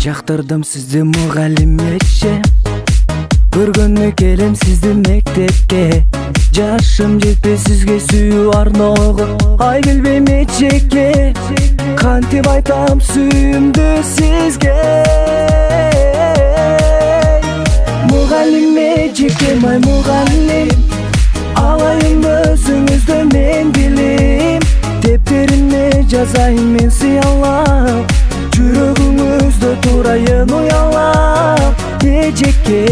Жактырдым сизди мугалимече, көргөнү келем сизди мектепке. Жашым жетпей сизге сүйүү арноого, ай билбейм эчекке. Кантип айтам сүйүүмдү сизге. Мугалим эчекке, май мугалим, алайын өзүңүздө мен билим. Тептерине жазайын мен сыялап, жүрөгүңүздө турайын уялап эжекке.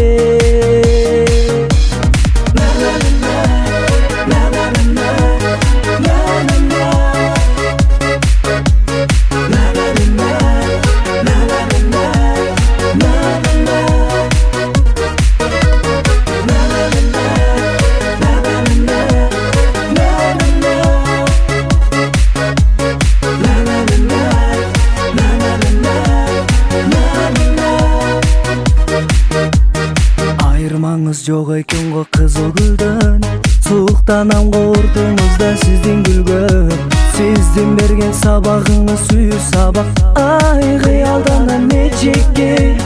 Айырмаңыз жок экен го кызыл гүлдөн, сууктанам куртуңуз да сиздин күлгөн. Сиздин берген сабагыңыз сүйүү сабак, ай кыялданам эчекке.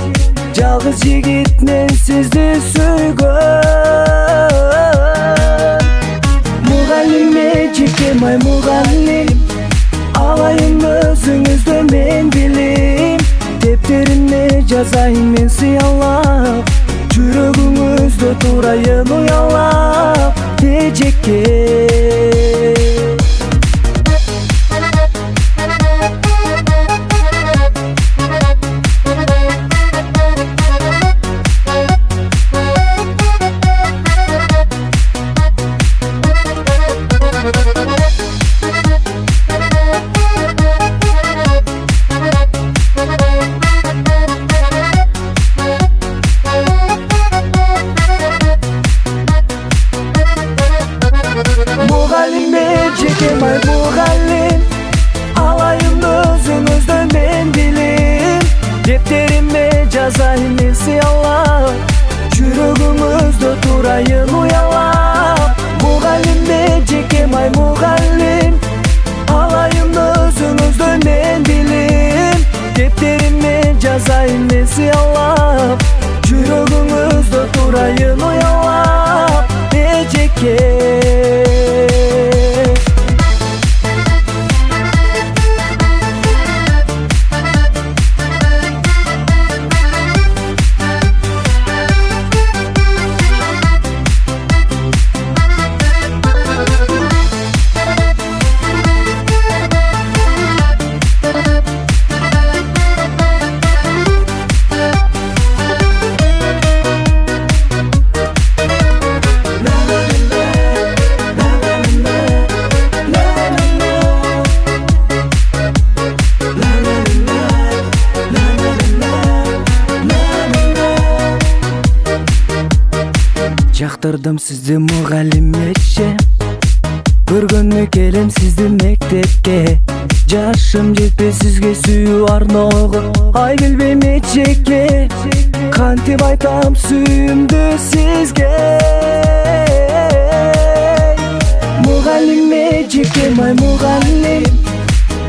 Жалгыз жигит мен сизди сүйгөн. Мугалим эчекке, май мугалим, алайын өзүңүздө мен билим. Тептерине жазайын мен сыялап, жүрөгүңүздө турайын уялап эжекке. Мугалим эжекке, май мугалим, алайын өзүңүздө мен билим. Тептериме жазайын мен сыялап, жүрөгүңүздө турайын уялап. Мугалим эжекке, май мугалим, алайын өзүңүздө мен билим. Тептериме жазайын мен сыялап, жүрөгүңүздө турайын уялап эжекке. Жактырдым сизди мугалимече, көргөнү келем сизди мектепке. Жашым жетпей сизге сүйүү арноого, ай билбейм эчекке. Кантип айтам сүйүүмдү сизге. Мугалим эчекке, май мугалим,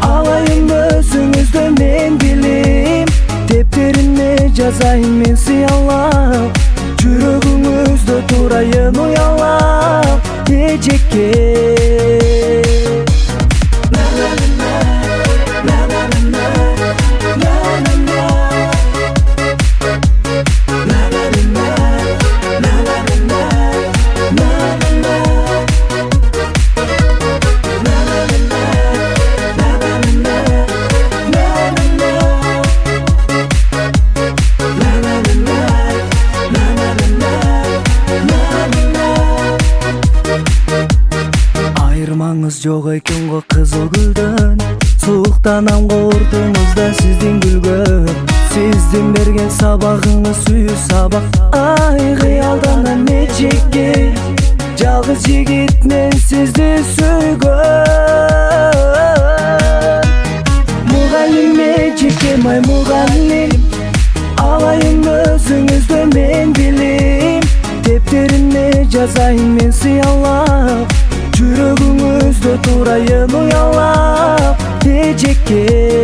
алайын өзүңүздө мен билим. Тептерине жазайын мен сыялап, жүрөгүңүздө турайын уялап эжекке. берген сабагыңыз сүйүү сабак. Ай кыялданам эчекке, жалгыз жигит мен сизди сүйгөн. Мугалим эчекке май мугалим, алайын өзүңүздө мен билим. Тептерине жазайын мен сыялап, жүрөгүңүздө турайын уялап. Эчекке